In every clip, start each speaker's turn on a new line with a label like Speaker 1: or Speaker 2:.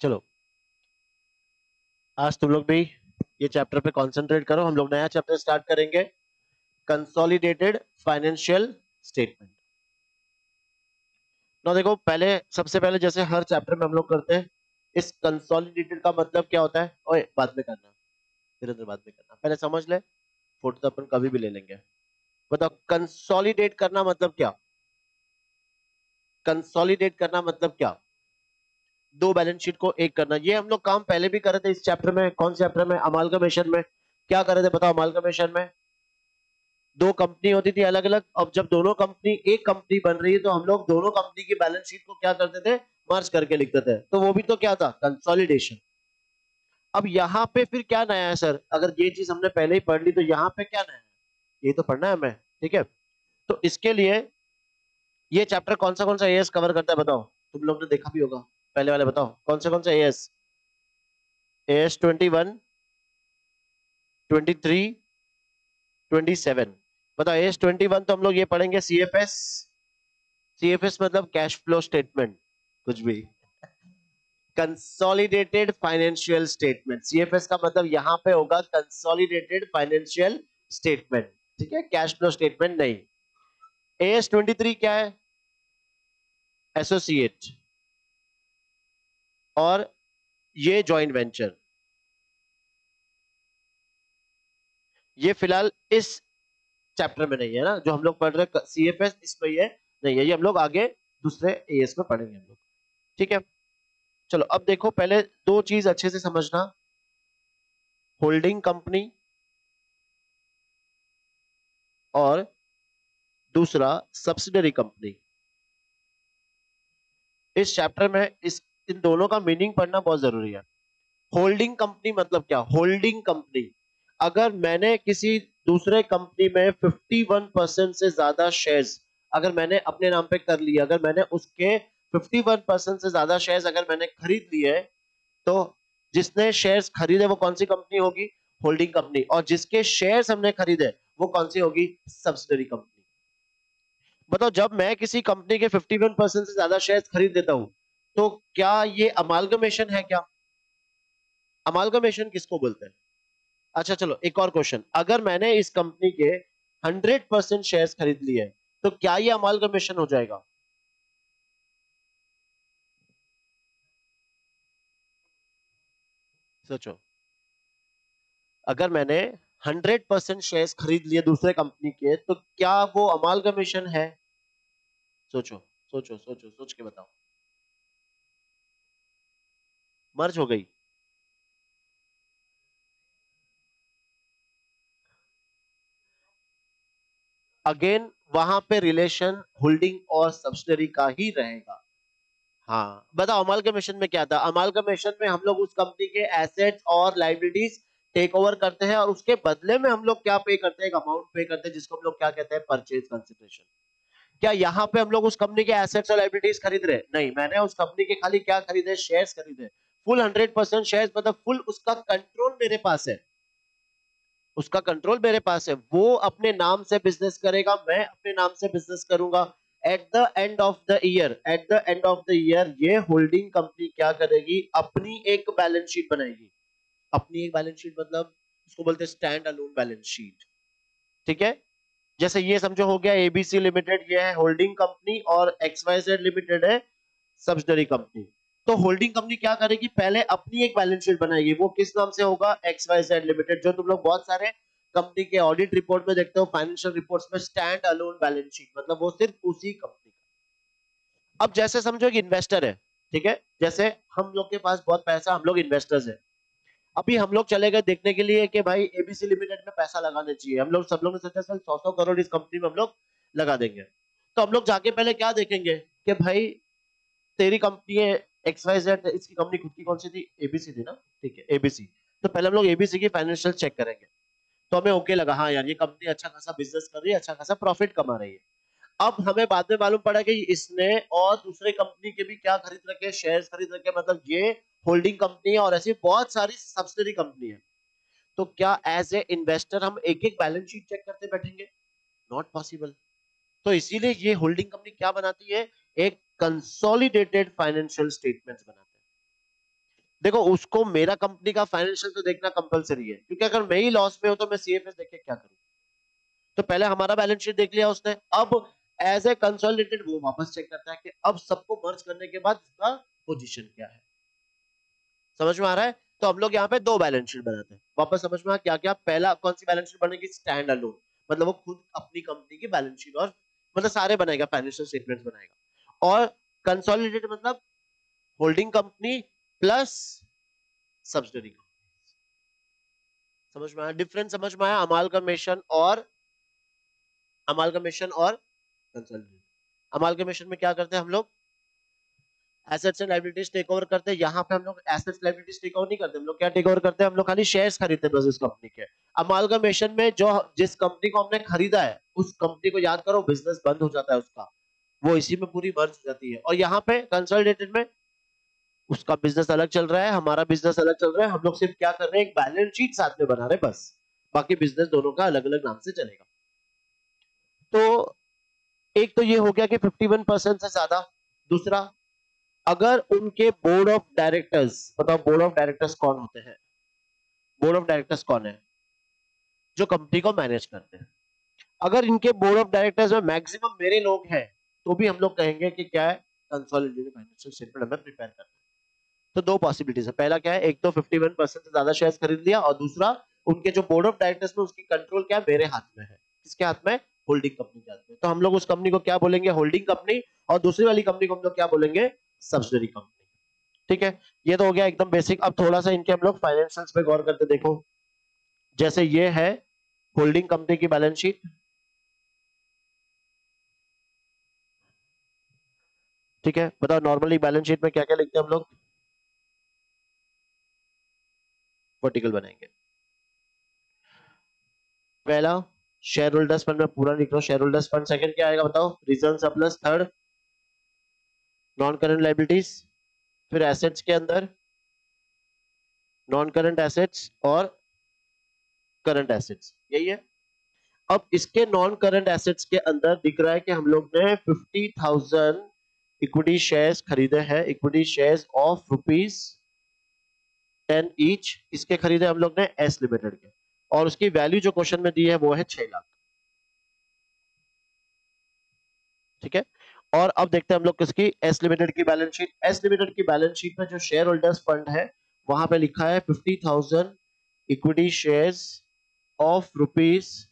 Speaker 1: चलो आज तुम लोग भी ये चैप्टर पे कंसंट्रेट करो। हम लोग नया चैप्टर स्टार्ट करेंगे, कंसोलिडेटेड फाइनेंशियल स्टेटमेंट। ना देखो, पहले सबसे पहले जैसे हर चैप्टर में हम लोग करते हैं, इस कंसोलिडेटेड का मतलब क्या होता है। ओए बाद में करना, फिर अंदर बाद में करना, पहले समझ ले। फोटो तो अपन कभी भी ले लेंगे। बताओ कंसोलिडेट करना मतलब क्या। कंसोलिडेट करना मतलब क्या। दो बैलेंस शीट को एक करना। ये हम लोग काम पहले भी कर रहे थे इस चैप्टर में। कौन से चैप्टर में? अमाल्गमेशन में। क्या कर रहे थे बताओ अमाल्गमेशन में? दो कंपनी होती थी अलग अलग। अब जब दोनों कंपनी एक कंपनी बन रही है तो हम लोग दोनों कंपनी की बैलेंस शीट को क्या करते थे? मर्ज करके लिखते थे। तो वो भी तो क्या था? कंसोलिडेशन। अब यहाँ पे फिर क्या नया है सर? अगर ये चीज हमने पहले ही पढ़ ली तो यहाँ पे क्या नया है? ये तो पढ़ना है हमें, ठीक है। तो इसके लिए ये चैप्टर कौन सा एएस कवर करता है बताओ? तुम लोग ने देखा भी होगा पहले वाले। बताओ कौन सा एएस? एएस 21, 23, 27। बताओ एएस 21 तो हम लोग ये पढ़ेंगे सीएफएस। सीएफएस मतलब कैश फ्लो स्टेटमेंट, कुछ भी। कंसोलिडेटेड फाइनेंशियल स्टेटमेंट, सीएफएस का मतलब यहां पे होगा कंसोलिडेटेड फाइनेंशियल स्टेटमेंट, ठीक है, कैश फ्लो स्टेटमेंट नहीं। एएस 23 क्या है? एसोसिएट और ये जॉइंट वेंचर। ये फिलहाल इस चैप्टर में नहीं है ना, जो हम लोग पढ़ रहे हैं सीएफएस इसमें ये नहीं है। ये हम लोग आगे दूसरे एएस में पढ़ेंगे हम लोग, ठीक है। चलो अब देखो, पहले दो चीज अच्छे से समझना। होल्डिंग कंपनी और दूसरा सब्सिडरी कंपनी। इस चैप्टर में इन दोनों का मीनिंग पढ़ना बहुत जरूरी है। होल्डिंग कंपनी मतलब क्या? होल्डिंग कंपनी, अगर मैंने किसी दूसरे कंपनी में 51% से ज्यादा शेयर्स अगर मैंने अपने नाम पे कर लिया, अगर मैंने उसके 51% से ज्यादा शेयर्स अगर मैंने खरीद लिए, तो जिसने शेयर्स खरीदे वो कौन सी कंपनी होगी? Holding company. और जिसके शेयर्स हमने खरीदे वो कौन सी होगी? Subsidiary company. बताओ, जब मैं किसी कंपनी के 51% से ज्यादा शेयर्स खरीद लेता हूं तो क्या ये अमाल्गमेशन है क्या? अमाल्गमेशन किसको बोलते हैं? अच्छा चलो एक और क्वेश्चन, अगर मैंने इस कंपनी के 100% शेयर्स खरीद लिए तो क्या ये अमाल्गमेशन हो जाएगा? सोचो, अगर मैंने 100% शेयर्स खरीद लिए दूसरे कंपनी के तो क्या वो अमाल्गमेशन है? सोचो सोचो सोचो, सोच के बताओ। मर्ज हो गई। अगेन वहां पे रिलेशन होल्डिंग और सब्सिडरी का ही रहेगा। हाँ बताओ, अमाल्गमेशन में क्या था? अमाल्गमेशन में हम लोग उस कंपनी के एसेट्स और लाइबिलिटीज टेक ओवर करते हैं और उसके बदले में हम लोग क्या पे करते हैं? एक अमाउंट पे करते हैं जिसको हम लोग क्या कहते हैं? Purchase consideration. क्या यहाँ पे हम लोग उस कंपनी के एसेट्स और लाइबिलिटीज खरीद रहे हैं? नहीं, मैंने उस कंपनी के खाली क्या खरीदे? शेयर्स खरीदे। फुल 100% शेयर्स मतलब फुल उसका कंट्रोल मेरे पास है। उसका कंट्रोल मेरे पास है। वो अपने नाम से बिजनेस करेगा, मैं अपने नाम से बिजनेस करूंगा। At the end of the year, at the end of the year ये होल्डिंग कंपनी क्या करेगी? अपनी एक बैलेंस शीट बनाएगी। अपनी एक बैलेंस शीट मतलब इसको बोलते हैं स्टैंड अलोन बैलेंस शीट, ठीक है। जैसे ये समझो हो गया एबीसी लिमिटेड, ये है होल्डिंग कंपनी, और XYZ लिमिटेड है सब्सिडरी कंपनी। तो होल्डिंग कंपनी क्या करेगी? पहले अपनी एक बैलेंस शीट बनाएगी। वो किस नाम से होगा? XYZ लिमिटेड, जो तुम लोग बहुत सारे कंपनी के ऑडिट रिपोर्ट में देखते हो, फाइनेंशियल रिपोर्ट्स में स्टैंड अलोन बैलेंस शीट मतलब वो सिर्फ उसी कंपनी का। अब जैसे समझो कि इन्वेस्टर है, ठीक है, जैसे हम लोग के पास बहुत पैसा, हम लोग इन्वेस्टर्स है। अभी हम लोग चले गए देखने के लिए कि भाई एबीसी लिमिटेड में पैसा लगाना चाहिए। हम लोग सब लोग ने सोचा सर 100 करोड़ इस कंपनी में हम लोग लगा देंगे। तो हम लोग जाके पहले क्या देखेंगे कि भाई तेरी कंपनी है XYZ, इसकी कंपनी खुद की कौन सी थी? एबीसी थी ना, ठीक है एबीसी। तो पहले हम लोग एबीसी की फाइनेंशियल चेक करेंगे। तो हमें ओके लगा, हाँ यार ये कंपनी अच्छा खासा बिजनेस कर रही है, अच्छा खासा प्रॉफिट कमा रही है। अब हमें बाद में मालूम पड़ा कि इसने और दूसरे कंपनी के भी क्या खरीद रखे? शेयर्स खरीद रखे। मतलब ये होल्डिंग कंपनी है और ऐसी बहुत सारी सब्सिडरी कंपनी है। तो क्या एज ए इन्वेस्टर हम एक एक बैलेंस शीट चेक करते बैठेंगे? Not possible. तो इसीलिए ये होल्डिंग कंपनी क्या बनाती है? एक कंसोलिडेटेड फाइनेंशियल स्टेटमेंट्स बनाते हैं। देखो उसको मेरा कंपनी का फाइनेंशियल तो देखना कंपलसरी है, क्योंकि अगर मैं ही लॉस में हूं तो मैं सीएफएस देख के क्या करूं। तो पहले हमारा बैलेंस शीट देख लिया उसने, अब एज ए कंसोलिडेटेड वो वापस चेक करता है कि अब सबको मर्ज करने के बाद उसका पोजीशन क्या है। समझ में आ रहा है? तो हम लोग यहाँ पे दो बैलेंस शीट बनाते हैं। वापस समझ में आ क्या क्या? पहला कौन सी बैलेंस शीट बनेगी? स्टैंड अलोन, मतलब वो खुद अपनी कंपनी की बैलेंस शीट और मतलब सारे बनाएगा, फाइनेंशियल स्टेटमेंट्स बनाएगा। और कंसोलिडेटेड मतलब होल्डिंग कंपनी प्लस सब्सिडरी। समझ में आया डिफरेंस? समझ में आया? अमालगमेशन और कंसोलिडेटेड। अमालगमेशन में क्या करते हैं हम लोग? Assets and liabilities take over करते हैं। यहाँ पे हम लोग एसेट्स लायबिलिटीज टेक ओवर नहीं करते, हम लोग क्या टेक ओवर करते हैं? हम लोग खाली शेयर्स खरीदते हैं बस उस कंपनी के। अमालगमेशन में जो जिस कंपनी को हमने खरीदा है उस कंपनी को याद करो बिजनेस बंद हो जाता है उसका, वो इसी में पूरी मर्ज हो जाती है। और यहाँ पे कंसोलिडेटेड में उसका बिजनेस अलग चल रहा है, हमारा बिजनेस अलग चल रहा है, हम लोग सिर्फ क्या कर रहे हैं? एक बैलेंस शीट साथ में बना रहे हैं बस, बाकी बिजनेस दोनों का अलग अलग नाम से चलेगा। तो एक तो ये हो गया कि 51% से ज्यादा। दूसरा, अगर उनके बोर्ड ऑफ डायरेक्टर्स, बताओ बोर्ड ऑफ डायरेक्टर्स कौन होते हैं? बोर्ड ऑफ डायरेक्टर्स कौन है? जो कंपनी को मैनेज करते हैं। अगर इनके बोर्ड ऑफ डायरेक्टर्स में मैक्सिमम मेरे लोग हैं तो भी हम लोग कहेंगे कि क्या है? कंसोलिडेटेड फाइनेंशियल स्टेटमेंट हमें प्रिपेयर करना है। तो दो पॉसिबिलिटीज है, पहला क्या है? एक तो 51% से ज्यादा शेयर्स खरीद लिया, और दूसरा उनके जो बोर्ड ऑफ डायरेक्टर्स में उसकी कंट्रोल क्या है? मेरे हाथ में है। किसके हाथ में? होल्डिंग कंपनी के हाथ में। तो हम लोग उस कंपनी को क्या बोलेंगे? Holding company. और दूसरी वाली कंपनी को हम लोग क्या बोलेंगे? Subsidiary company. ठीक है, ये तो हो गया एकदम बेसिक। अब थोड़ा सा इनके हम लोग फाइनेंशियल्स पे गौर करते देखो। जैसे ये है होल्डिंग कंपनी की बैलेंस शीट, ठीक है। बताओ नॉर्मली बैलेंस शीट में क्या क्या लिखते हैं हम लोग? वर्टिकल बनाएंगे। पहला शेयर होल्डर्स फंड में पूरा लिख लो, शेयर होल्डर्स फंड। सेकंड क्या आएगा बताओ? Reserve surplus. Third non current liabilities. फिर एसेट्स के अंदर नॉन करंट एसेट्स और करंट एसेट्स, यही है। अब इसके नॉन करंट एसेट्स के अंदर दिख रहा है कि हम लोग ने 50,000 इक्विटी शेयर्स खरीदे हैं, इक्विटी शेयर्स ऑफ ₹10 ईच। इसके खरीदे हम लोग ने एस लिमिटेड के, और उसकी वैल्यू जो क्वेश्चन में दी है वो है 6 लाख। ठीक है, और अब देखते हैं हम लोग किसकी? एस लिमिटेड की बैलेंस शीट। एस लिमिटेड की बैलेंस शीट में जो शेयर होल्डर्स फंड है वहां पे लिखा है 50,000 इक्विटी शेयर्स ऑफ ₹10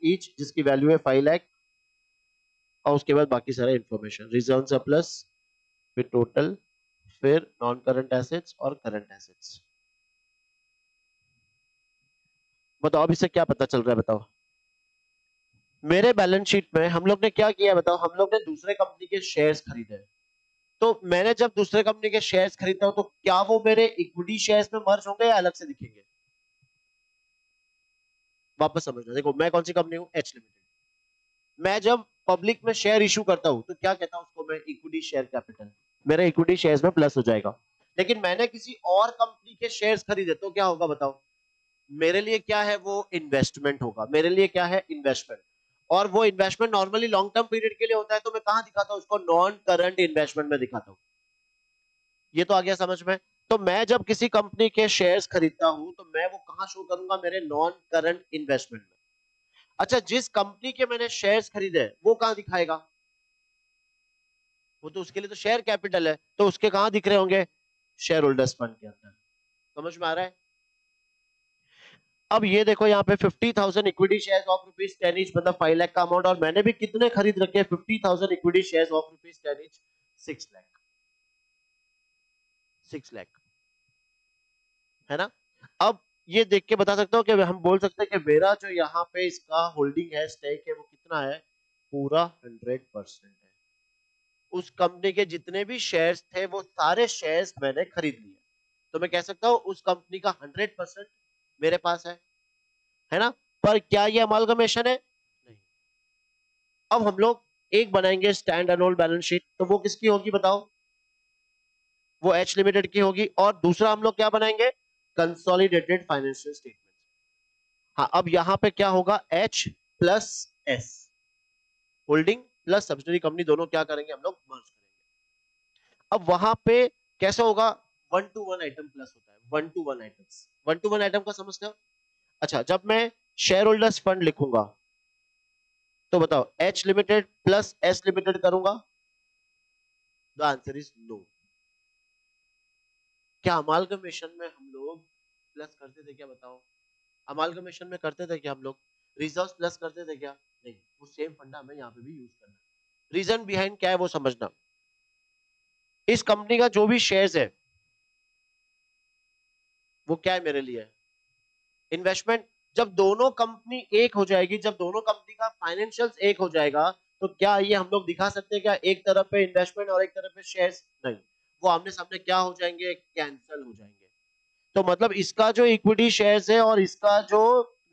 Speaker 1: ईच, जिसकी वैल्यू है 5 लाख। और उसके बाद बाकी सारा इंफॉर्मेशन, रिजर्व सरप्लस, फिर टोटल, फिर नॉन करंट एसेट्स और करंट एसेट्स। बताओ अब इससे क्या पता चल रहा है? बताओ मेरे बैलेंस शीट में हम लोग ने क्या किया? बताओ हम लोग ने दूसरे कंपनी के शेयर्स खरीदे। तो मैंने जब दूसरे कंपनी के शेयर्स खरीदता हूं तो क्या वो मेरे इक्विटी शेयर्स में मर्ज होंगे या अलग से दिखेंगे? वापस समझना, देखो मैं कौन सी कंपनी हूं? H limited. मैं जब पब्लिक में शेयर इशू करता हूं तो क्या कहता हूं उसको मैं? Equity share capital. मेरे इक्विटी शेयर्स में प्लस हो जाएगा। लेकिन मैंने किसी और कंपनी के शेयर्स खरीदे तो क्या होगा बताओ? मेरे लिए क्या है? वो इन्वेस्टमेंट होगा। मेरे लिए क्या है? इन्वेस्टमेंट। और वो investment normally long term period के लिए होता है, तो मैं कहां दिखाता हूं उसको? नॉन करंट इन्वेस्टमेंट में दिखाता हूं। ये तो आ गया समझ में? तो मैं जब किसी कंपनी के शेयर्स खरीदता हूं तो मैं वो कहां शो करूंगा? मेरे नॉन करंट इन्वेस्टमेंट में। अच्छा, जिस कंपनी के मैंने शेयर्स खरीदे वो कहां दिखाएगा? वो तो उसके लिए तो शेयर कैपिटल है, तो उसके कहां दिख रहे होंगे? शेयर होल्डर्स फंड के अंदर। समझ में आ रहा है? अब ये देखो यहाँ पे 50,000 इक्विटी शेयर्स ऑफ ₹10 ईच, मतलब 5 लाख का अमाउंट। और मैंने भी कितने खरीद रखे हैं? 50,000 equity shares of ₹10 each, 6 lakh. 6 lakh है ना? अब ये देख के बता सकते हो कि हम बोल सकते हैं कि मेरा जो यहाँ पे इसका होल्डिंग है, स्टेक है, वो कितना है? पूरा 100% है। उस कंपनी के जितने भी शेयर्स थे वो सारे शेयर्स मैंने खरीद लिए। तो मैं कह सकता हूँ उस कंपनी का 100% मेरे पास है ना? पर क्या ये अमालगमेशन है? नहीं। अब हम लोग एक बनाएंगे स्टैंड अलोन बैलेंस शीट, तो वो किसकी होगी बताओ? वो एच लिमिटेड की होगी। और दूसरा हम लोग क्या बनाएंगे? Consolidated financial statement. हाँ, अब यहां पे क्या होगा? H plus S, holding plus subsidiary company, दोनों क्या करेंगे? हम लोग मर्ज करेंगे। अब वहां पे कैसे होगा? One two one item plus होता है, one two one items, one two one item का समझते हो? अच्छा, जब मैं शेयर होल्डर्स फंड लिखूंगा तो बताओ H limited plus S limited करूंगा? The answer is no. क्या अमालगमेशन में हम लोग प्लस करते थे क्या? बताओ, अमालगमेशन में करते थे क्या हम लोग? रिजर्व प्लस करते थे क्या? नहीं, वो सेम फंडा हमें यहाँ पे भी यूज करना है। रीजन बिहाइंड क्या है वो समझना। इस कंपनी का जो भी शेयर्स है वो क्या है मेरे लिए? इन्वेस्टमेंट। जब दोनों कंपनी एक हो जाएगी, जब दोनों कंपनी का फाइनेंशियल्स एक हो जाएगा, तो क्या ये हम लोग दिखा सकते हैं क्या एक तरफ पे इन्वेस्टमेंट और एक तरफ पे शेयर्स? नहीं, वो आमने सामने क्या हो जाएंगे? कैंसिल हो जाएंगे। तो मतलब इसका जो इक्विटी शेयर्स है और इसका जो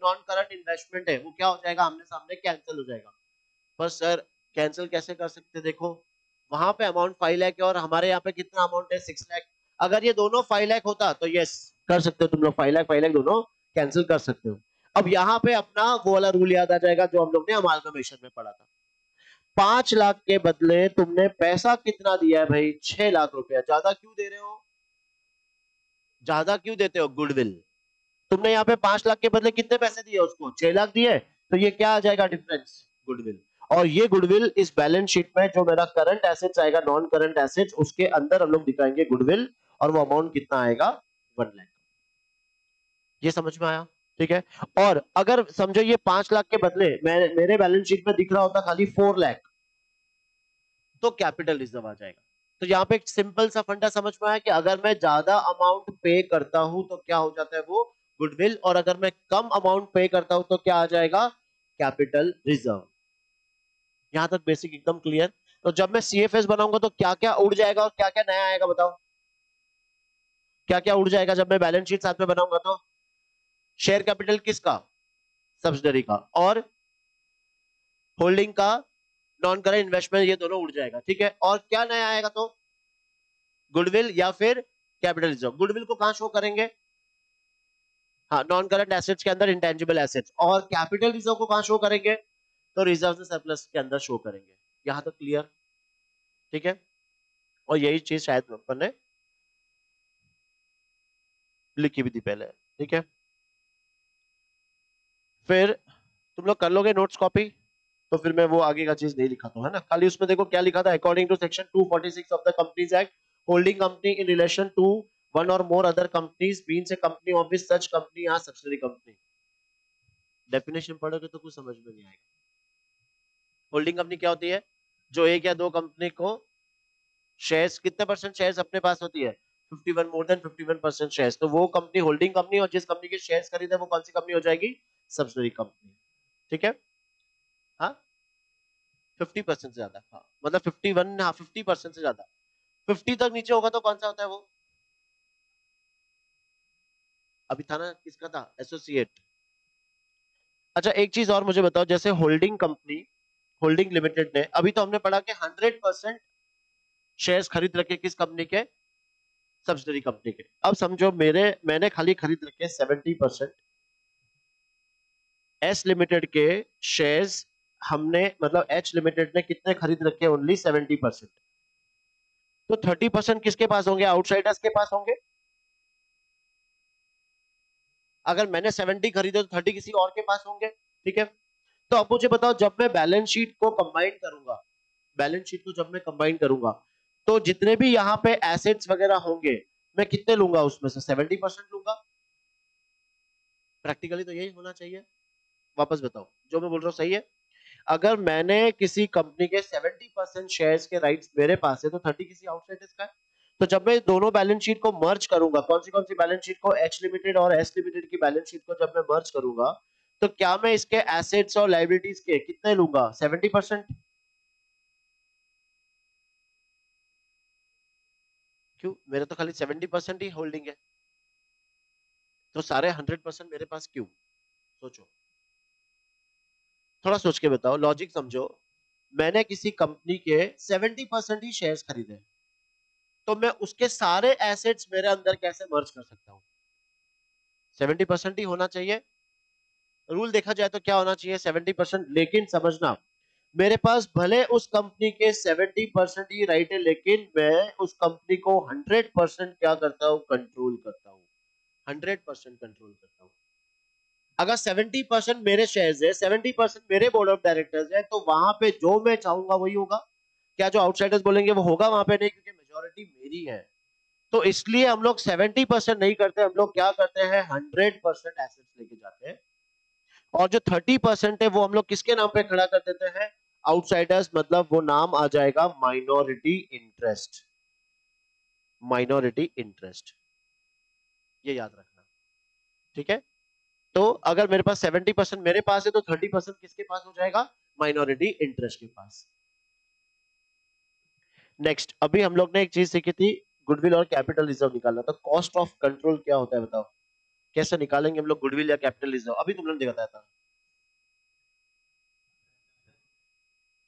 Speaker 1: नॉन करंट इन्वेस्टमेंट है वो क्या हो जाएगा? आमने सामने कैंसिल हो जाएगा। पर सर कैंसिल कैसे कर सकते? देखो, वहां पे अमाउंट 5 लाख है और हमारे यहाँ पे कितना अमाउंट है? 6 लाख। अगर ये दोनों 5 लाख होता तो यस कर सकते हो तुम लोग, 5 लाख दोनों कैंसिल कर सकते हो। अब यहाँ पे अपना वो वाला रूल याद आ जाएगा जो हम लोग ने अमालगमेशन में पढ़ा था। 5 लाख के बदले तुमने पैसा कितना दिया है भाई? 6 लाख रुपया। ज्यादा क्यों दे रहे हो? ज्यादा क्यों देते हो? गुडविल। तुमने यहाँ पे 5 लाख के बदले कितने पैसे दिए उसको? 6 लाख दिए। तो ये क्या आ जाएगा डिफरेंस? गुडविल। और ये गुडविल इस बैलेंस शीट में जो मेरा करंट एसेट्स आएगा, नॉन करंट एसेट्स, उसके अंदर हम लोग दिखाएंगे गुडविल, और वो अमाउंट कितना आएगा? 1 लाख। ये समझ में आया? ठीक है। और अगर समझो ये 5 लाख के बदले मेरे बैलेंस शीट में दिख रहा होता खाली 4 लाख, तो कैपिटल रिजर्व आ जाएगा। तो यहाँ पे एक सिंपल सा फंडा समझ में आया कि अगर मैं ज्यादा अमाउंट पे करता हूं तो क्या हो जाता है? वो गुडविल। और अगर मैं कम अमाउंट पे करता हूं तो क्या आ जाएगा? Capital reserve. यहां तक बेसिक एकदम क्लियर। तो जब मैं सीएफएस बनाऊंगा तो क्या क्या उड़ जाएगा और क्या क्या नया आएगा? बताओ क्या क्या उड़ जाएगा जब मैं बैलेंस शीट साथ में बनाऊंगा? तो शेयर कैपिटल किसका? सब्सिडरी का। और होल्डिंग का नॉन करंट इन्वेस्टमेंट, ये दोनों उड़ जाएगा। ठीक है। और क्या नया आएगा? तो गुडविल या फिर कैपिटल रिजर्व। गुडविल को कहां शो करेंगे? हाँ, नॉन करंट एसेट्स के अंदर, इंटेंजिबल एसेट्स। और कैपिटल रिजर्व को कहां शो करेंगे? तो रिजर्व से सरप्लस के अंदर शो करेंगे। यहां तक क्लियर? ठीक है। और यही चीज शायद अपन ने लिखी भी थी पहले। ठीक है। फिर तुम लोग कर लोगे नोट्स कॉपी? तो फिर मैं वो आगे का चीज नहीं लिखा तो है ना, खाली उसमें देखो क्या लिखा था। According to section 246 of the companies act, holding company in relation to one or more other companies means a company of which such company are subsidiary company. Definition पढ़ोगे तो कुछ समझ में नहीं आएगा। होल्डिंग कंपनी क्या होती है? जो एक या दो कंपनी को शेयर्स, कितने परसेंट शेयर्स अपने पास होती है? 51, मोर देन 51% शेयर्स, तो वो कंपनी होल्डिंग कंपनी। और जिस कंपनी के शेयर्स खरीदे वो कौन सी कंपनी हो जाएगी? Subsidiary company. ठीक है। हाँ, 50% से ज्यादा, हाँ मतलब 51, हाँ 50% से ज्यादा। 50 तक नीचे होगा तो कौन सा होता है वो? अभी था ना, किसका था? एसोसिएट। अच्छा, एक चीज और मुझे बताओ, जैसे होल्डिंग कंपनी, होल्डिंग लिमिटेड ने, अभी तो हमने पढ़ा कि 100% शेयर्स खरीद रखे किस कंपनी के? सब्सिडरी कंपनी के। अब समझो मैंने खाली खरीद रखे 70% एस लिमिटेड के शेयर्स। हमने मतलब एच लिमिटेड ने कितने खरीद रखे? ओनली 70%। तो 30% किसके पास होंगे? आउटसाइडर्स के पास होंगे। अगर मैंने 70 खरीदे तो 30 किसी और के पास होंगे। ठीक है। तो अब मुझे बताओ, जब मैं बैलेंस शीट को कंबाइन करूंगा, बैलेंस शीट को जब मैं कंबाइन करूंगा, तो जितने भी यहाँ पे एसेट्स वगैरह होंगे, मैं कितने लूंगा? उसमें से 70% लूंगा। प्रैक्टिकली तो यही होना चाहिए। वापस बताओ, जो मैं बोल रहा हूँ सही है? अगर मैंने किसी कंपनी के 70% शेयर्स के राइट्स मेरे पास है तो 30 किसी आउटसाइडर्स का है। तो जब मैं दोनों बैलेंस शीट को मर्ज करूंगा, कौन सी बैलेंस शीट को? एच लिमिटेड और एस लिमिटेड की बैलेंस शीट को जब मैं मर्ज करूंगा, तो क्या मैं इसके एसेट्स और लायबिलिटीज के कितने लूंगा? 70%। क्यों? मेरे तो खाली 70% ही होल्डिंग है, तो सारे 100% मेरे पास क्यों? सोचो, थोड़ा सोच के बताओ, लॉजिक समझो। मैंने किसी कंपनी के 70% ही शेयर्स खरीदे, तो मैं उसके सारे एसेट्स मेरे अंदर कैसे मर्ज कर सकता हूँ? 70% ही होना चाहिए। रूल देखा जाए तो क्या होना चाहिए? 70%। लेकिन समझना, मेरे पास भले उस कंपनी के 70% ही राइट है, लेकिन मैं उस कंपनी को 100% क्या करता हूँ, कंट्रोल करता हूँ, 100% कंट्रोल करता हूँ। अगर 70% मेरे शेयर्स है, 70% मेरे बोर्ड ऑफ डायरेक्टर्स है, तो वहां पे जो मैं चाहूंगा वही होगा। क्या जो आउटसाइडर्स बोलेंगे वो होगा वहां पे? नहीं, क्योंकि मेजोरिटी मेरी है। तो इसलिए हम लोग 70% नहीं करते, हम लोग क्या करते हैं, 100% एसेट्स लेके जाते हैं। और जो 30% है वो हम लोग किसके नाम पे खड़ा कर देते हैं, आउटसाइडर्स, मतलब वो नाम आ जाएगा माइनॉरिटी इंटरेस्ट। माइनॉरिटी इंटरेस्ट, ये याद रखना, ठीक है। तो अगर मेरे पास 70% मेरे पास है, तो 30% किसके पास हो जाएगा, माइनॉरिटी इंटरेस्ट के पास। नेक्स्ट, अभी हम लोग ने एक चीज सीखी थी, गुडविल और कैपिटल रिजर्व निकालना। तो कॉस्ट ऑफ कंट्रोल क्या होता है बताओ, कैसे निकालेंगे हम लोग गुडविल या कैपिटल रिजर्व? अभी तुम लोगों ने बताया था।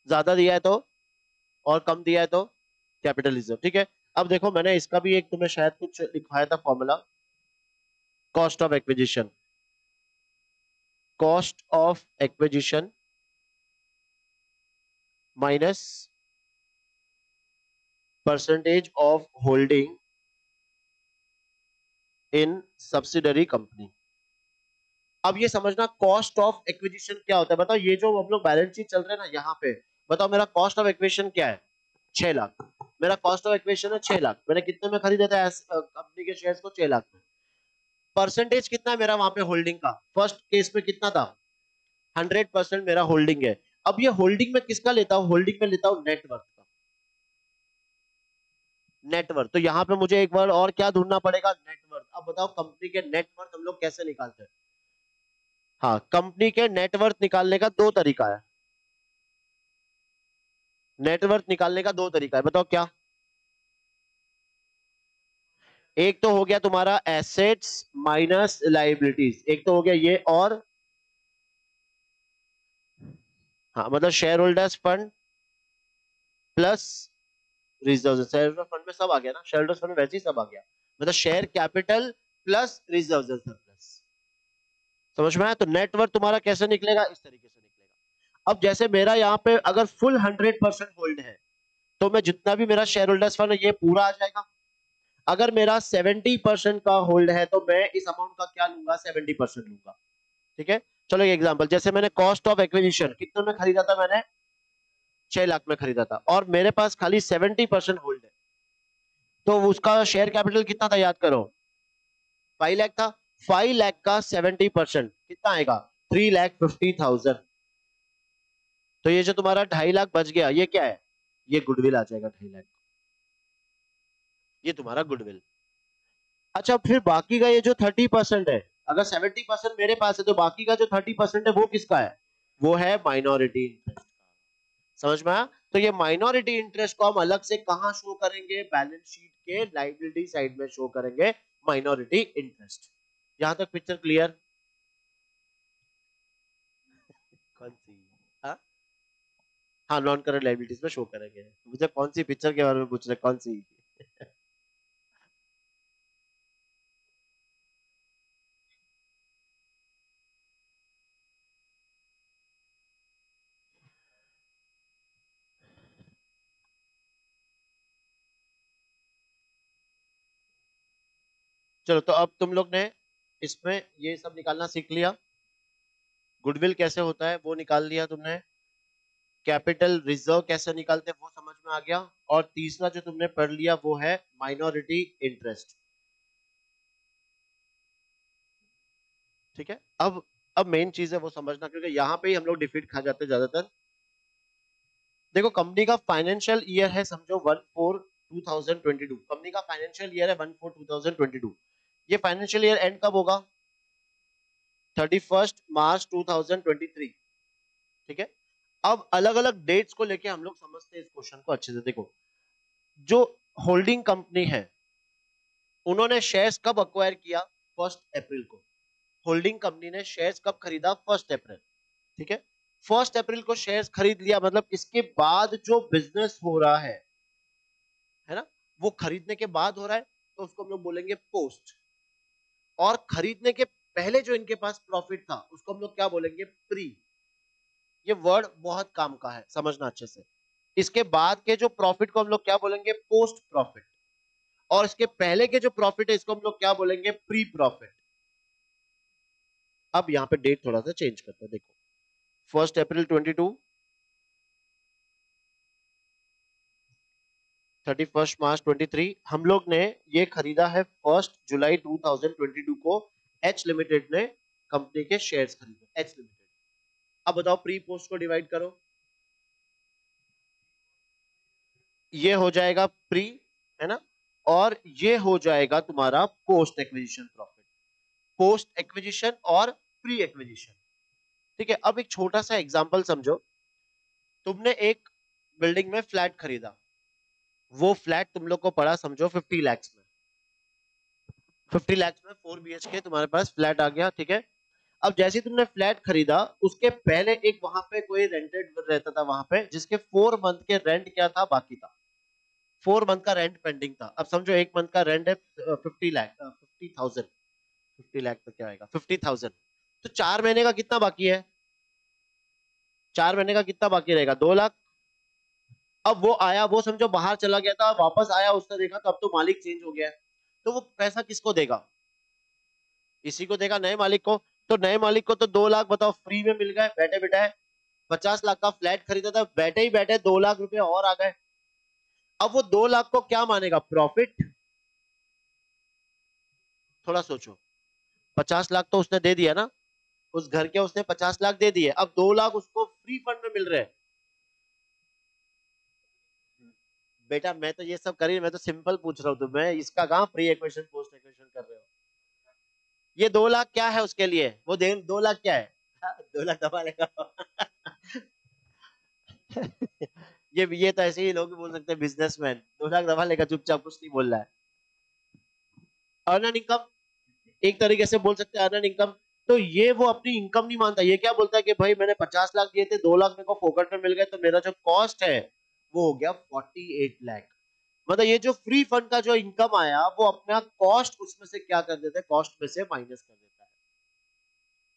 Speaker 1: ज्यादा दिया है तो, और कम दिया है तो कैपिटल रिजर्व, ठीक है। अब देखो, मैंने इसका भी एक तुम्हें शायद कुछ लिखवाया था formula, cost of acquisition. Cost of acquisition minus percentage of holding in subsidiary company. अब ये समझना कॉस्ट ऑफ एक्विजिशन क्या होता है। बताओ, ये जो हम लोग बैलेंस शीट चल रहे हैं ना यहाँ पे, बताओ मेरा कॉस्ट ऑफ एक्विजिशन क्या है, 6 लाख। मेरा कॉस्ट ऑफ एक्विजिशन है 6 लाख। मैंने कितने में खरीदा था कंपनी के शेयर्स को, 6 लाख में। परसेंटेज कितना है मेरा वहां पे होल्डिंग का, फर्स्ट केस में कितना था, 100% मेरा होल्डिंग है। अब ये होल्डिंग में किसका लेता हूँ, होल्डिंग में लेता हूँ नेटवर्थ का। नेटवर्थ, तो यहाँ पे मुझे एक बार और क्या ढूंढना पड़ेगा, नेटवर्थ। अब बताओ कंपनी के नेटवर्थ हम लोग कैसे निकालते हैं। हाँ, कंपनी के नेटवर्थ निकालने का दो तरीका है। नेटवर्थ निकालने का दो तरीका है, बताओ क्या। एक तो हो गया तुम्हारा एसेट्स माइनस लाइबिलिटीज, एक तो हो गया ये, और हाँ, मतलब share holders fund plus reserve. Share holder fund में सब आ गया ना, शेयर होल्डर्स फंड में वैसे ही सब आ गया, मतलब share capital plus reserve surplus. समझ में आया? तो नेटवर्थ तुम्हारा कैसे निकलेगा, इस तरीके से निकलेगा। अब जैसे मेरा यहाँ पे अगर फुल 100% होल्ड है, तो मैं जितना भी मेरा शेयर होल्डर्स फंड है ये पूरा आ जाएगा। अगर मेरा 70% का होल्ड है, तो मैं इस अमाउंट का क्या लूंगा, 70% लूंगा, ठीक है। चलो एक एग्जांपल, जैसे मैंने कॉस्ट ऑफ एक्विजिशन कितने में खरीदा था, मैंने 6 लाख में खरीदा था, और मेरे पास खाली 70% होल्ड है, तो उसका शेयर कैपिटल कितना था, याद करो, 5 लाख था। 5 लाख का 70% कितना आएगा, 3,50,000। तो ये जो तुम्हारा 2.5 लाख बच गया, ये क्या है, ये गुडविल आ जाएगा 2.5 लाख, ये तुम्हारा गुडविल। अच्छा, फिर बाकी का ये जो 30% है, अगर 70% मेरे पास है, तो बाकी का जो 30% है वो किसका है, वो है माइनॉरिटी इंटरेस्ट। समझ में आया? तो ये माइनॉरिटी इंटरेस्ट को हम अलग से कहां शो करेंगे, बैलेंस शीट के लाइबिलिटी साइड में शो करेंगे, माइनॉरिटी इंटरेस्ट। यहां तक पिक्चर क्लियर? कौन सी? हाँ, हाँ, नॉन करंट लाइबिलिटीज में शो करेंगे। मुझे कौन सी पिक्चर के बारे में पूछ रहे, कौन सी? चलो, तो अब तुम लोग ने इसमें ये सब निकालना सीख लिया। गुडविल कैसे होता है वो निकाल लिया तुमने, कैपिटल रिजर्व कैसे निकालते हैं वो समझ में आ गया, और तीसरा जो तुमने पढ़ लिया वो है माइनॉरिटी इंटरेस्ट, ठीक है। अब मेन चीज है वो समझना, क्योंकि यहाँ पे ही हम लोग डिफीट खा जाते हैं ज्यादातर। देखो, कंपनी का फाइनेंशियल ईयर है, समझो 1/4/2022, कंपनी का फाइनेंशियल ईयर है 1/4/2022। ये फाइनेंशियल ईयर एंड कब होगा, 31 मार्च 2023, ठीक है। अब अलग अलग डेट्स को लेके हम लोग समझते हैं इस क्वेश्चन को अच्छे से। देखो, जो होल्डिंग कंपनी है, उन्होंने शेयर्स कब अक्वायर किया, 1 अप्रैल को। होल्डिंग कंपनी ने शेयर्स कब खरीदा, 1 अप्रैल, ठीक है। 1 अप्रैल को शेयर्स खरीद लिया, मतलब इसके बाद जो बिजनेस हो रहा है ना, वो खरीदने के बाद हो रहा है, तो उसको हम लोग बोलेंगे पोस्ट। और खरीदने के पहले जो इनके पास प्रॉफिट था, उसको हम लोग क्या बोलेंगे, प्री। ये वर्ड बहुत काम का है, समझना अच्छे से। इसके बाद के जो प्रॉफिट को हम लोग क्या बोलेंगे? Post profit. और इसके पहले के जो प्रॉफिट है इसको हम लोग क्या बोलेंगे? Pre profit. अब यहाँ पे डेट थोड़ा सा चेंज करते हैं, देखो 1 अप्रैल 22, 31 मार्च 23। हम लोग ने ये खरीदा है 1 जुलाई 2022 को। एच लिमिटेड ने कंपनी के शेयर्स खरीदे, एच लिमिटेड। अब बताओ प्री पोस्ट को डिवाइड करो, ये हो जाएगा प्री, है ना, और ये हो जाएगा तुम्हारा post acquisition profit. Post acquisition और प्री एक्विजिशन। ठीक है, अब एक छोटा सा एग्जांपल समझो। तुमने एक बिल्डिंग में फ्लैट खरीदा, वो फ्लैट तुम लोग को पड़ा समझो 50 लाख में। 50 लाख में 4 BHK तुम्हारे पास फ्लैट आ गया, ठीक है। अब जैसे तुमने फ्लैट खरीदा, उसके पहले एक वहां पे कोई रेंटेड रहता था वहां पे, जिसके 4 मंथ के रेंट क्या था? बाकी था। 4 मंथ का रेंट पेंडिंग था। अब समझो 1 मंथ का रेंट है 50 लाख, 50,000। 50 लाख तो क्या आएगा? 50,000। तो 4 महीने का कितना बाकी है? 4 महीने का कितना बाकी रहेगा? 2 लाख। अब वो आया, वो समझो बाहर चला गया था, वापस आया, उसने देखा तो अब तो मालिक चेंज हो गया है, तो वो पैसा किसको देगा? इसी को देगा, नए मालिक को। तो नए मालिक को तो 2 लाख बताओ फ्री में मिल गए, बैठे बैठे। 50 लाख का फ्लैट खरीदा था, बैठे ही बैठे 2 लाख रुपए और आ गए। अब वो 2 लाख को क्या मानेगा? प्रॉफिट? थोड़ा सोचो। 50 लाख तो उसने दे दिया ना, उस घर के उसने 50 लाख दे दिए, अब 2 लाख उसको फ्री फंड में मिल रहे हैं। बेटा मैं तो ये सब करी, मैं तो सिंपल पूछ रहा हूँ तुम्हें, इसका कहाँ प्री इक्वेशन पोस्ट इक्वेशन कर रहे हो? ये 2 लाख क्या है उसके लिए? वो दे 2 लाख क्या है? 2 लाख दबा लेगा। ये तो ऐसे ही लोग बोल सकते हैं, बिजनेसमैन 2 लाख दबा लेगा चुपचाप, कुछ नहीं बोल रहा है। अर्न इनकम, एक तरीके से बोल सकते हैं अर्न इनकम। तो ये वो अपनी इनकम नहीं मानता, ये क्या बोलता है कि भाई मैंने 50 लाख दिए थे, 2 लाख मेरे को फोकट में मिल गए, तो मेरा जो कॉस्ट है वो हो गया 48 लाख। मतलब ये जो फ्री फंड का जो इनकम आया, वो अपना कॉस्ट उसमें से क्या कर देता है? कॉस्ट में से माइनस कर देता है।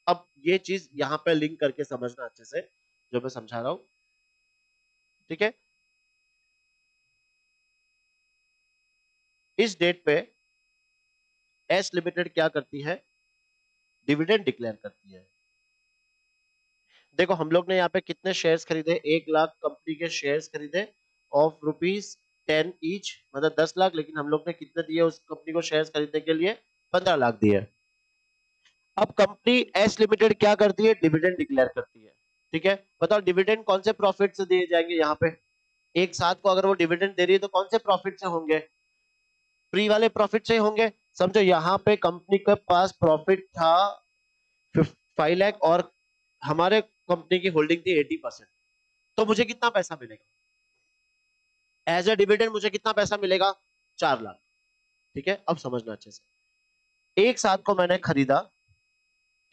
Speaker 1: अब ये चीज यहाँ पे लिंक करके समझना अच्छे से, जो मैं समझा रहा हूं, ठीक है। इस डेट पे एस लिमिटेड क्या करती है? डिविडेंड डिक्लेयर करती है। देखो हम लोग ने यहाँ पे कितने शेयर्स खरीदे? 1 लाख कंपनी के शेयर्स खरीदे ऑफ रुपीज 10 ईच, मतलब 10 लाख। लेकिन हम लोग ने कितने दिए उस कंपनी को शेयर्स खरीदने के लिए? 15 लाख दिए। अब कंपनी एस लिमिटेड क्या करती है? डिविडेंड डिक्लेयर करती है, ठीक है। बताओ डिविडेंड कौन से प्रॉफिट से दिए जाएंगे? यहाँ पे एक साथ को अगर वो डिविडेंड दे रही है तो कौन से प्रॉफिट से होंगे? प्री वाले प्रॉफिट से होंगे। समझो यहाँ पे कंपनी के पास प्रॉफिट था 5 लाख, और हमारे कंपनी की होल्डिंग थी 80%। तो मुझे कितना पैसा मिलेगा एज ए डिविडेंड? मुझे कितना पैसा मिलेगा? 4 लाख। ठीक है, अब समझना अच्छे से। एक साथ को मैंने खरीदा,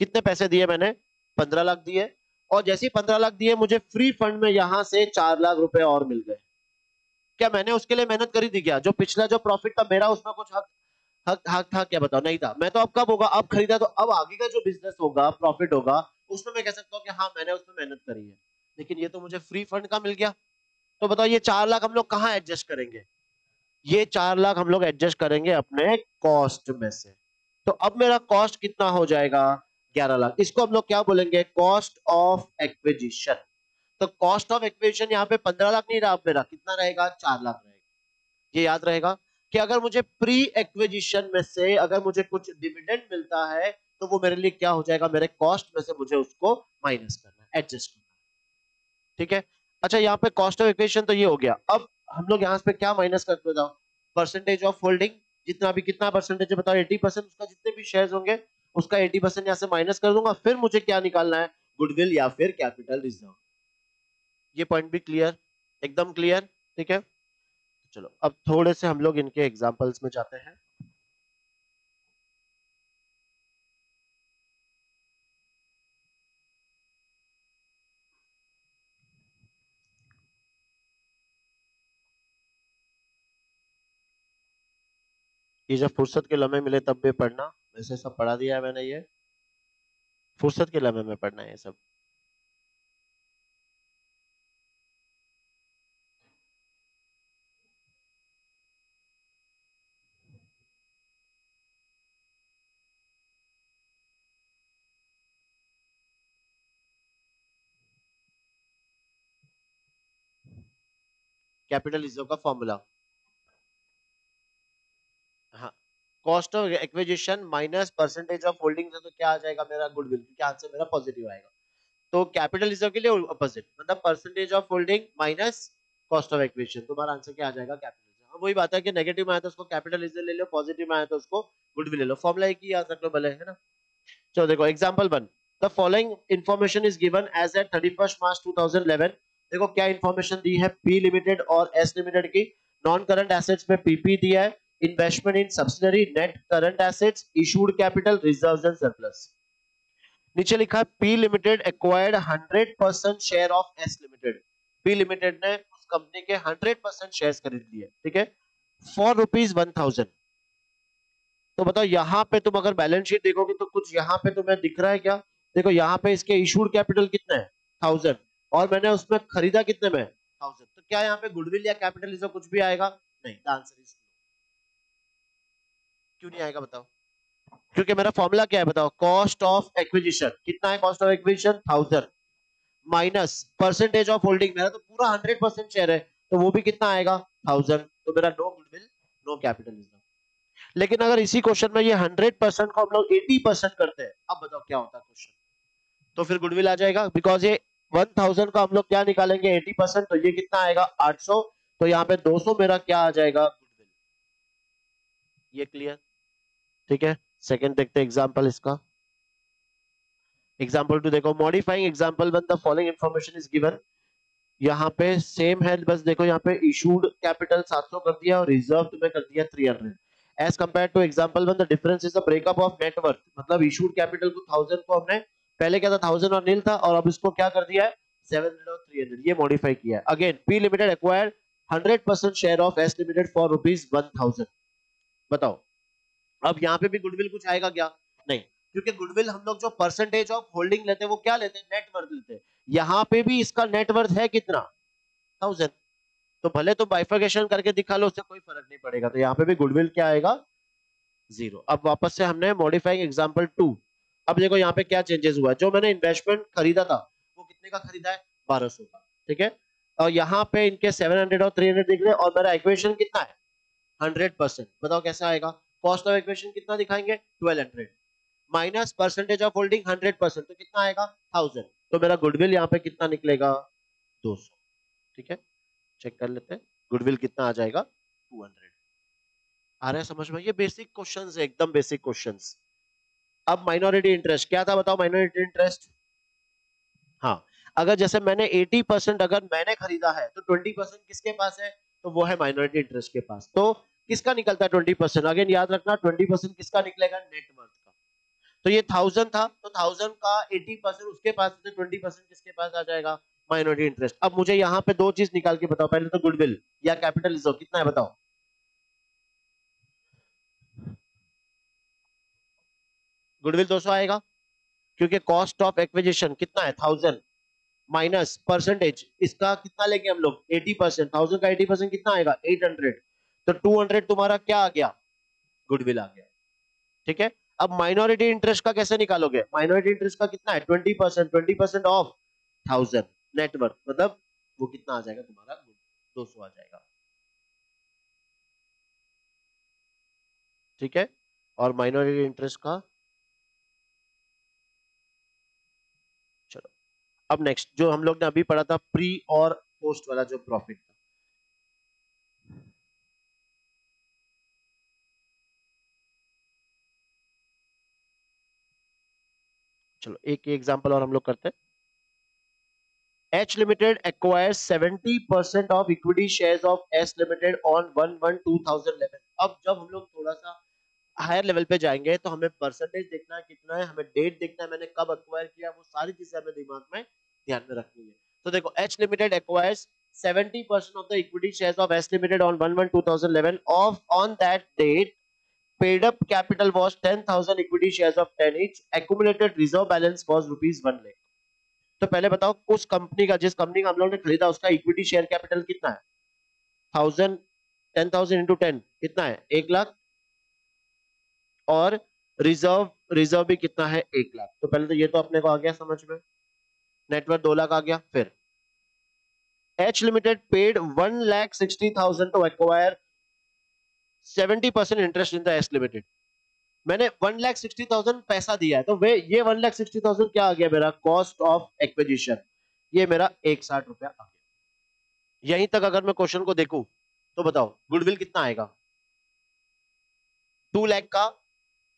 Speaker 1: कितने पैसे दिए मैंने? 15 लाख दिए। और जैसे ही 15 लाख दिए, मुझे फ्री फंड में यहां से 4 लाख रुपए और मिल गए। क्या मैंने उसके लिए मेहनत करी थी क्या? जो पिछला जो प्रॉफिट था मेरा, उसमें कुछ हक हक हक था क्या? बताओ, नहीं था। मैं तो अब कब होगा? अब खरीदा, तो अब आगे का जो बिजनेस होगा, प्रॉफिट होगा, उसमें मैं कह सकता हूँ कि हाँ मैंने उसमें मेहनत करी है। लेकिन ये तो मुझे फ्री फंड का मिल गया। तो बताओ ये 4 लाख हम लोग कहाँ एडजस्ट करेंगे? ये 4 लाख हम लोग एडजस्ट करेंगे अपने कॉस्ट में से। तो अब मेरा कॉस्ट कितना हो जाएगा? 11 लाख। इसको हम लोग क्या बोलेंगे? Cost of acquisition. तो कॉस्ट ऑफ एक्विजिशन यहाँ पे 15 लाख नहीं रहा, अब मेरा कितना रहेगा? 4 लाख रहेगा। ये याद रहेगा कि अगर मुझे प्री एक्विजिशन में से अगर मुझे कुछ डिविडेंड मिलता है, तो वो मेरे लिए क्या हो जाएगा? मेरे कॉस्ट में से मुझे उसको माइनस करना है, एडजस्ट करना है, ठीक है। अच्छा, यहाँ पे कॉस्ट ऑफ एक्विजिशन तो ये हो गया। अब हम लोग यहाँ पे क्या माइनस करते हो? Percentage of holding. जितना भी कितना परसेंटेज है बताओ? 80%। उसका जितने भी शेयर्स होंगे उसका 80% यहाँ से माइनस कर दूंगा। फिर मुझे क्या निकालना है? गुडविल या फिर कैपिटल रिजर्व। ये पॉइंट भी क्लियर? एकदम क्लियर, ठीक है। चलो अब थोड़े से हम लोग इनके एग्जांपल्स में जाते हैं। ये जब फुर्सत के लम्हे मिले तब भी पढ़ना, वैसे सब पढ़ा दिया है मैंने। ये फुर्सत के लम्हे में पढ़ना है ये सब। कैपिटल रिजर्व का फॉर्मूला, हाँ, cost of acquisition minus percentage of holding से तो क्या आ जाएगा मेरा गुडविल, क्योंकि आंसर मेरा पॉजिटिव आएगा। तो कैपिटल रिजर्व के लिए अपोजिट, मतलब percentage of holding minus cost of acquisition, तुम्हारा आंसर क्या आ जाएगा, कैपिटल रिजर्व। वही बात है कि नेगेटिव में आया तो उसको कैपिटल रिजर्व ले लो, पॉजिटिव में आया तो उसको गुडविल ले लो, फॉर्मूला एक ही याद रख लो भले, है ना। चलो देखो example 1, the following information is given as at 31 March 2011। देखो क्या इंफॉर्मेशन दी है, पी लिमिटेड और एस लिमिटेड की। नॉन करंट एसेट्स में पीपी दिया है, investment in subsidiary, net current assets, issued capital, reserves and surplus. नीचे लिखा है P limited acquired 100% share of S limited. P limited ने उस कंपनी के 100% शेयर्स खरीद लिए, ठीक है, फॉर ₹1000। तो बताओ यहाँ पे तुम अगर बैलेंस शीट देखोगे तो कुछ यहाँ पे तुम्हें दिख रहा है क्या? देखो यहाँ पे इसके इशूड कैपिटल कितना है, 1000, और मैंने उसमें खरीदा कितने में, 1000। तो क्या यहाँ पे गुडविल या कैपिटल रिजर्व कुछ भी आएगा? नहीं, द आंसर इज क्यों नहीं आएगा बताओ? क्योंकि मेरा फॉर्मूला क्या है बताओ, कॉस्ट ऑफ एक्विजिशन। कितना है cost of acquisition? 1000 minus percentage of holding, मेरा तो पूरा 100% शेयर है, तो वो भी कितना आएगा, 1000। तो मेरा no goodwill no capital reserve. लेकिन अगर इसी क्वेश्चन में ये 100% को हम लोग 80% करते हैं, अब बताओ क्या होता है क्वेश्चन? तो फिर गुडविल आ जाएगा, बिकॉज ये 1000 का हम लोग क्या निकालेंगे 80%, तो ये कितना आएगा 800। तो यहाँ पे 200 मेरा क्या आ जाएगा, गुडविल। ये क्लियर? ठीक है, सेकंड देखते हैं एग्जांपल इसका। एग्जांपल 2 देखो, modifying example 1 the following information is given. यहाँ पे सेम है, बस देखो यहाँ पे इशूड कैपिटल 700 कर दिया और रिजर्व तुम्हें कर दिया 300। As compare to example 1 the difference is the breakup of net worth. मतलब इशूड कैपिटल को 1000 को हमने पहले क्या था 1000 और नील था, और अब इसको क्या कर दिया है 700 और 300, ये मॉडिफाई किया है। Again P limited acquired 100% share of S limited for ₹1000। बताओ अब यहाँ पे भी गुडविल कुछ आएगा क्या? नहीं, क्योंकि गुडविल हम लोग जो परसेंटेज ऑफ होल्डिंग लेते हैं वो क्या लेते हैं, नेटवर्थ लेते हैं। यहाँ पे भी इसका नेटवर्थ है कितना, 1000। तो भले तो बाइफर्केशन करके दिखा लो, उससे कोई फर्क नहीं पड़ेगा। तो यहाँ पे भी गुडविल क्या आएगा, 0। अब वापस से हमने मॉडिफाइंग एग्जांपल 2। अब देखो यहाँ पे क्या चेंजेस हुआ है, जो मैंने इन्वेस्टमेंट खरीदा था वो कितने का खरीदा है, 1200 का, ठीक है। और यहाँ पे इनके 700 और 300 दिख रहे हैं, और मेरा इक्वेशन कितना है 100%। बताओ कैसा आएगा, कॉस्ट ऑफ इक्वेशन कितना दिखाएंगे 1200 माइनस परसेंटेज ऑफ होल्डिंग 100%, तो कितना आएगा 1000। तो मेरा गुडविल यहाँ पे कितना निकलेगा 200, ठीक है। चेक कर लेते हैं गुडविल कितना आ जाएगा 200। आ रहा है समझ में? ये बेसिक क्वेश्चंस है, एकदम बेसिक क्वेश्चंस। अब माइनॉरिटी इंटरेस्ट क्या था बताओ, माइनॉरिटी इंटरेस्ट, हाँ, अगर जैसे मैंने 80% अगर मैंने खरीदा है तो 20% किसके पास है, तो वो है माइनॉरिटी इंटरेस्ट के पास। तो किसका निकलता है 20%? अगेन याद रखना 20% किसका निकलेगा, नेटवर्थ का। तो ये 1000 था, तो 1000 का 80% उसके पास, तो 20% किसके पास आ जाएगा, माइनॉरिटी इंटरेस्ट। अब मुझे यहाँ पे दो चीज निकाल के बताओ, पहले तो गुडविल या कैपिटल रिजर्व कितना है बताओ। गुडविल 200 आएगा, क्योंकि कॉस्ट ऑफ एक्विजिशन कितना है 1000 माइनस परसेंटेज इसका कितना लेंगे हम लोग 80%, 1000 का 80% कितना आएगा 800। तो 200 तुम्हारा क्या आ गया, गुडविल आ गया, ठीक है। अब माइनॉरिटी इंटरेस्ट का कैसे निकालोगे, माइनॉरिटी इंटरेस्ट का कितना है 20%, 20% ऑफ 1000 नेटवर्थ, मतलब वो कितना आ जाएगा तुम्हारा 200 आ जाएगा, ठीक है। और माइनॉरिटी इंटरेस्ट का, चलो अब नेक्स्ट जो हम लोग ने अभी पढ़ा था प्री और पोस्ट वाला जो प्रॉफिट था, चलो एक एग्जांपल और हम लोग करते हैं। H Limited acquires 70% of equity shares of S Limited on 1/1/2011। अब जब हम लोग थोड़ा सा हायर लेवल पे जाएंगे तो हमें परसेंटेज देखना है कितना है, हमें डेट देखना है, मैंने कब अक्वायर किया, वो सारी चीजें हमें दिमाग में ध्यान में रखनी है। तो देखो H Limited acquires 70% of the equity shares of S Limited on 1/1/2011 of on that date paid up capital was 10,000 equity shares of 10 each, accumulated reserve balance was ₹1 lakh। तो पहले बताओ उस कंपनी का, जिस कंपनी का हम लोग ने खरीदा, उसका इक्विटी शेयर कैपिटल कितना है, 1000, 10,000 इंटू 10 कितना है 1 लाख, और रिजर्व रिजर्व भी कितना है 1 लाख। तो पहले तो ये तो अपने को आ गया समझ में, नेटवर्थ 2 लाख आ गया। फिर H Limited paid 1,60,000 to acquire 70% interest in the S Limited. मैंने 1,60,000 पैसा दिया है, तो वे ये 1,60,000 क्या आ गया मेरा कॉस्ट ऑफ एक्विजिशन, ये मेरा 160 रुपया आ गया। यहीं तक अगर मैं क्वेश्चन को देखूं तो बताओ गुडविल कितना आएगा? 2 लाख का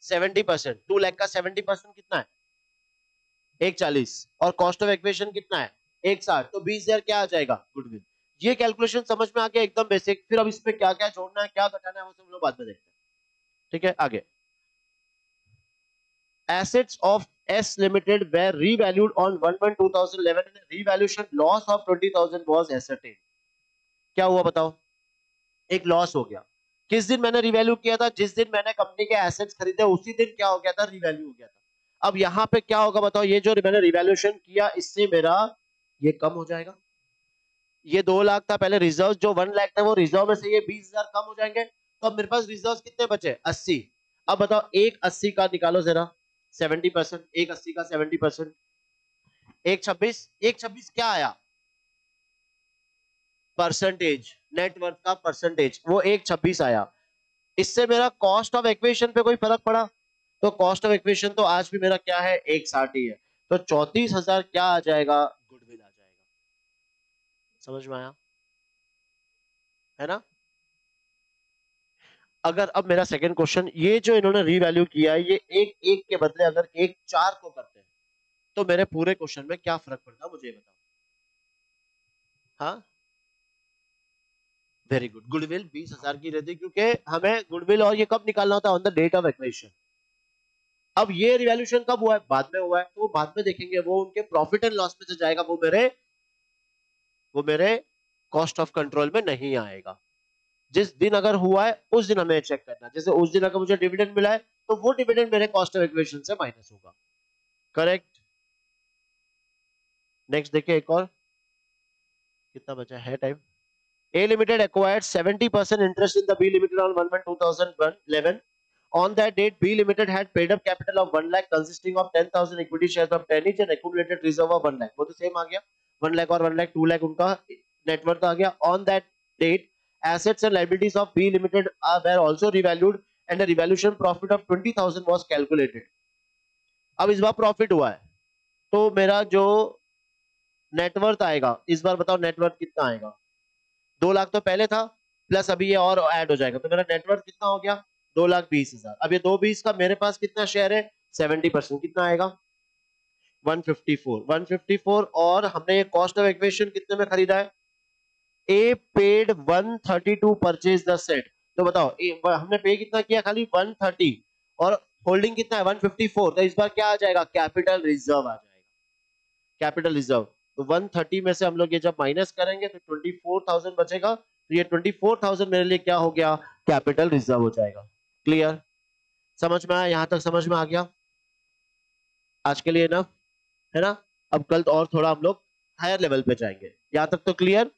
Speaker 1: 70%, 2 लाख का 70% कितना है? 140, और कॉस्ट ऑफ एक्विजिशन कितना है? 160, तो 20,000 क्या आ जाएगा गुडविल। ये कैलकुलेशन समझ में आ गया, एकदम बेसिक। फिर अब इसमें क्या क्या जोड़ना है, क्या घटाना है, वो सब लोग बाद में देखते हैं, ठीक है। आगे, assets of S Limited were revalued on 1/1/2011 and a revaluation loss of 20,000 was ascertained. क्या हुआ बताओ? एक लॉस हो गया। किस दिन मैंने रिवैल्यू किया था? जिस दिन मैंने कंपनी के एसेट्स खरीदे उसी दिन क्या हो गया था? रिवैल्यू हो गया था। अब यहाँ पे क्या होगा बताओ? ये जो मैंने रिवैल्यूएशन किया इससे मेरा ये कम हो जाएगा। ये 2 लाख था पहले रिजर्व, जो 1 लाख था वो रिजर्व में से ये 20,000 कम हो जाएंगे, तो अब मेरे पास रिजर्व कितने बचे? 80। अब बताओ एक 80 का निकालो जरा 70%, एक 80 का 70%, एक 26, एक 26 क्या आया? परसेंटेज, नेटवर्थ का परसेंटेज, वो एक 26 आया। इससे मेरा कॉस्ट ऑफ एक्विजिशन पे कोई फर्क पड़ा? तो कॉस्ट ऑफ एक्विजिशन तो आज भी मेरा क्या है? 160 ही है, तो 34,000 क्या आ जाएगा? गुडविल आ जाएगा। समझ में आया है ना? अगर अब मेरा सेकंड क्वेश्चन, ये जो इन्होंने रीवैल्यू किया ये एक एक के बदले अगर एक 4 को करते हैं तो मेरे पूरे क्वेश्चन में क्या फर्क पड़ता है मुझे बताओ। हाँ, वेरी गुड। गुडविल 20,000 की रहती, क्योंकि हमें गुडविल और ये कब निकालना होता है? On the date of acquisition. अब ये रिवैल्यूएशन कब हुआ है? बाद में हुआ है, तो बाद में देखेंगे, वो उनके प्रॉफिट एंड लॉस में से जाएगा, वो मेरे कॉस्ट ऑफ कंट्रोल में नहीं आएगा। जिस दिन अगर हुआ है उस दिन हमें चेक करना, जैसे उस दिन अगर मुझे डिविडेंड मिला है तो वो डिविडेंड मेरे कॉस्ट ऑफ एक्विजिशन से माइनस होगा। करेक्ट। नेक्स्ट देखिए, एक और कितना बचा है time. A Limited acquired 70% interest in the B Limited on 1/1/2011. On that date, B Limited had paid up capital of 1 lakh consisting of 10,000 equity shares of 10 each and accumulated reserve of 1 lakh. वो तो same आ गया, 1 lakh और 1 lakh 2 lakh उनका net worth आ गया। On that date, assets and liabilities of B Limited were also revalued and a revaluation profit of 20,000 was calculated. अब इस बार profit हुआ है तो मेरा जो नेटवर्थ आएगा इस बार बताओ नेटवर्थ कितना आएगा? 2 लाख तो पहले था, प्लस अभी ये और ऐड हो जाएगा, तो मेरा नेटवर्थ कितना हो गया? 2,20,000। अब ये 220 का मेरे पास कितना शेयर है? 70%, कितना आएगा? 154। और हमने ये कॉस्ट ऑफ एक्विजिशन कितने में खरीदा है? A paid 130 to purchase the set, तो बताओ हमने पे कितना किया? खाली 130, और होल्डिंग कितना है? 154, तो इस बार क्या आ जाएगा? कैपिटल रिजर्व आ जाएगा, कैपिटल रिजर्व। तो 130 में से हम लोग ये जब माइनस करेंगे तो 24,000 बचेगा, तो ये 24,000 मेरे लिए क्या हो गया? कैपिटल रिजर्व हो जाएगा। क्लियर? समझ में आया? यहां तक समझ में आ गया? आज के लिए इनफ है ना? अब कल तो और थोड़ा हम लोग हायर लेवल पे जाएंगे। यहां तक तो क्लियर?